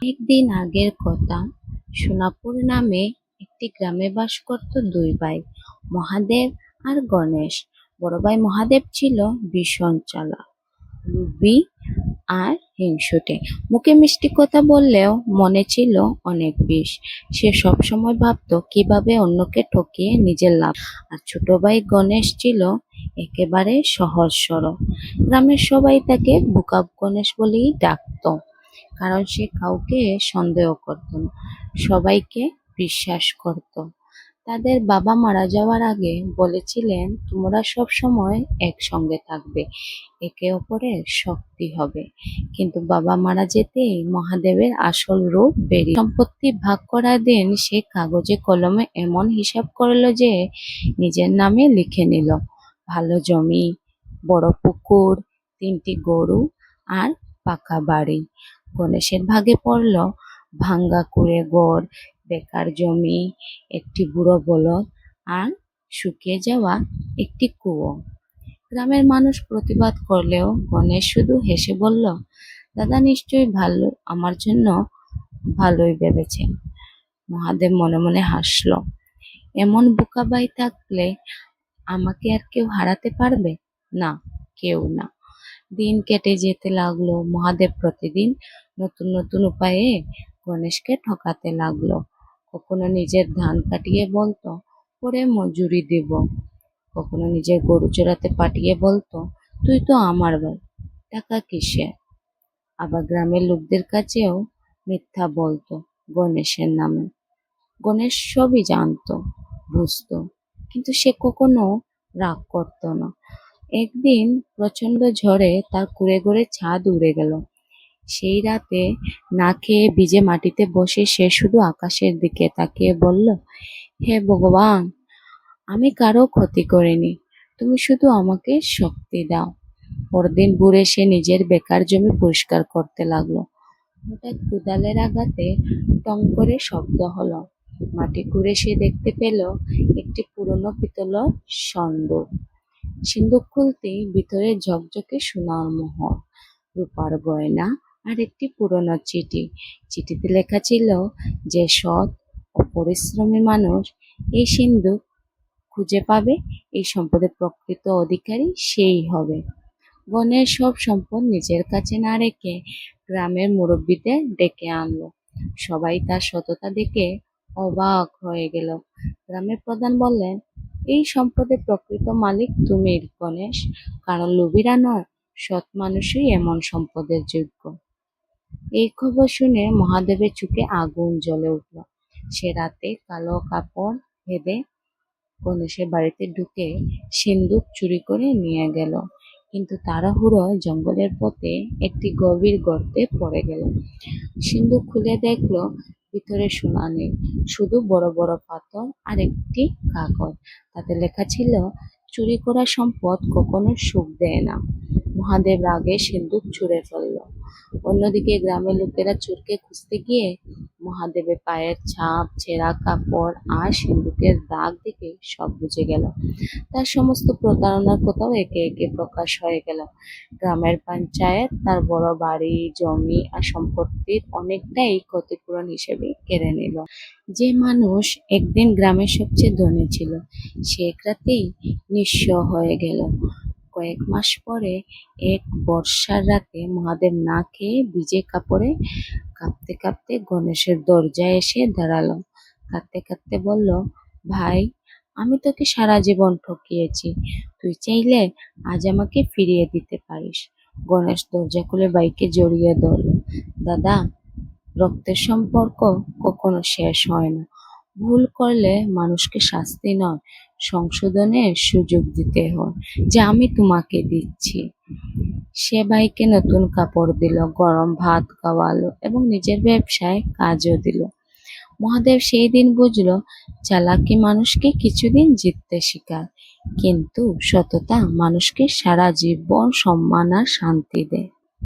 একদিন আগের কথা। সোনাপুর নামে একটি গ্রামে বাস করত দুই ভাই, মহাদেব আর গণেশ। বড় ভাই মহাদেব ছিল ভীষণ চালাক, লোভী আর হিংসুটে। মুখে মিষ্টি কথা বললেও মনে ছিল অনেক বিষ। সে সবসময় ভাবতো কিভাবে অন্যকে ঠকিয়ে নিজের লাভ। আর ছোট ভাই গণেশ ছিল একেবারে সহজ সরল। গ্রামের সবাই তাকে বোকা গণেশ বলেই ডাকতো, কারণ সে কাউকে সন্দেহ করত না, সবাইকে বিশ্বাস করত। তাদের বাবা মারা যাওয়ার আগে বলেছিলেন, তোমরা সব সময় একসঙ্গে থাকবে, একে অপরের শক্তি হবে। কিন্তু বাবা মারা যেতেই মহাদেবের আসল রূপ বেরিয়ে। সম্পত্তি ভাগ করার দিন সে কাগজে কলমে এমন হিসাব করলো যে নিজের নামে লিখে নিল ভালো জমি, বড় পুকুর, 3টি গরু আর পাকা বাড়ি। গণেশের ভাগে পড়ল ভাঙ্গা কুঁড়ে ঘর, বেকার জমি, একটি বুড়ো বলদ আর শুকিয়ে যাওয়া একটি কুয়ো। গ্রামের মানুষ প্রতিবাদ করলেও গণেশ শুধু হেসে বলল, দাদা নিশ্চয়ই ভালো, আমার জন্য ভালোই ভেবেছেন। মহাদেব মনে মনে হাসল, এমন বোকা ভাই থাকলে আমাকে আর কেউ হারাতে পারবে না? কেউ না। দিন কেটে যেতে লাগলো। মহাদেব প্রতিদিন নতুন নতুন উপায়ে গণেশকে ঠকাতে লাগলো। কখনো নিজের ধান কাটিয়ে বলতো, পরে মজুরি দিব। কখনো নিজের গরু চড়াতে পাঠিয়ে বলতো, তুই তো আমার ভাই, টাকা কিসে? আবার গ্রামের লোকদের কাছেও মিথ্যা বলতো গণেশের নামে। গণেশ সবই জানতো, বুঝতো, কিন্তু সে কখনো রাগ করতো না। একদিন প্রচন্ড ঝড়ে তার কুঁড়ে ঘরে ছাদ উড়ে গেল। সেই রাতে না খেয়ে ভিজে মাটিতে বসে সে শুধু আকাশের দিকে তাকিয়ে বলল, হে ভগবান, আমি কারো ক্ষতি করিনি, তুমি শুধু আমাকে শক্তি দাও। পরদিন ভোরে সে নিজের বেকার জমি পরিষ্কার করতে লাগলো। হঠাৎ কোদালের আঘাতে টং করে শব্দ হলো। মাটি খুঁড়ে সে দেখতে পেল একটি পুরনো পিতলের সিন্দুক। সিন্দুক খুলতেই ভিতরে ঝকঝকে সোনার মোহর, রূপার গয়না আর একটি পুরনো চিঠি। চিঠিতে লেখা ছিল, যে সৎ ও পরিশ্রমী মানুষ এই সিন্দুক খুঁজে পাবে, এই সম্পদের প্রকৃত অধিকারী সেই হবে। গণেশ সব সম্পদ নিজের কাছে না রেখে গ্রামের মুরব্বীদের ডেকে আনলো। সবাই তার সততা দেখে অবাক হয়ে গেল। গ্রামের প্রধান বললেন, এই সম্পদের প্রকৃত মালিক তুমি গণেশ, কারণ লোভীরা নয়, সৎ মানুষই এমন সম্পদের যোগ্য। এই খবর শুনে মহাদেবের চোখে আগুন জ্বলে উঠল। সে রাতে কালো কাপড় বেঁধে গণেশের বাড়িতে ঢুকে সিন্দুক চুরি করে নিয়ে গেল। কিন্তু তাড়াহুড়ো জঙ্গলের পথে একটি গভীর গর্তে পড়ে গেল। সিন্দুক খুলে দেখলো ভিতরে সোনা নেই, শুধু বড় বড় পাথর আর একটি কাগজ। তাতে লেখা ছিল, চুরি করা সম্পদ কখনো সুখ দেয় না। মহাদেব রাগে সিন্দুক ছুঁড়ে ফেলল। অন্যদিকে গ্রামের লোকেরা চোরকে খুঁজতে গিয়ে মহাদেবের পায়ের ছাপ, ছেঁড়া কাপড় আর সিন্দুকের দাগ দেখে সব বুঝে গেল। তার সমস্ত প্রতারণার কথাও একে একে প্রকাশ হয়ে গেল। গ্রামের পঞ্চায়েত তার বড় বাড়ি, জমি আর সম্পত্তির অনেকটাই ক্ষতিপূরণ হিসেবে কেড়ে নিল। যে মানুষ একদিন গ্রামের সবচেয়ে ধনী ছিল, সে এক রাতেই নিঃস্ব হয়ে গেল। কয়েক মাস পরে এক বর্ষার রাতে মহাদেব না খেয়ে ভিজে কাপড়ে কাঁপতে কাঁপতে গণেশের দরজায় এসে দাঁড়ালো। কাঁদতে কাঁদতে বলল, ভাই, আমি তোকে সারা জীবন ঠকিয়েছি, তুই চাইলে আজ আমাকে ফিরিয়ে দিতে পারিস। গণেশ দরজা খুলে ভাইকে জড়িয়ে ধরল। দাদা, রক্তের সম্পর্ক কখনো শেষ হয় না। ভুল করলে মানুষকে শাস্তি নয়, সংশোধনের সুযোগ দিতে হয়, যা আমি তোমাকে দিচ্ছি। সে ভাইকে নতুন কাপড় দিল, গরম ভাত খাওয়ালো এবং নিজের ব্যবসায় কাজও দিল। মহাদেব সেই দিন বুঝল, চালাকি মানুষকে কিছুদিন জিততে শেখায়, কিন্তু সততা মানুষকে সারা জীবন সম্মান আর শান্তি দেয়।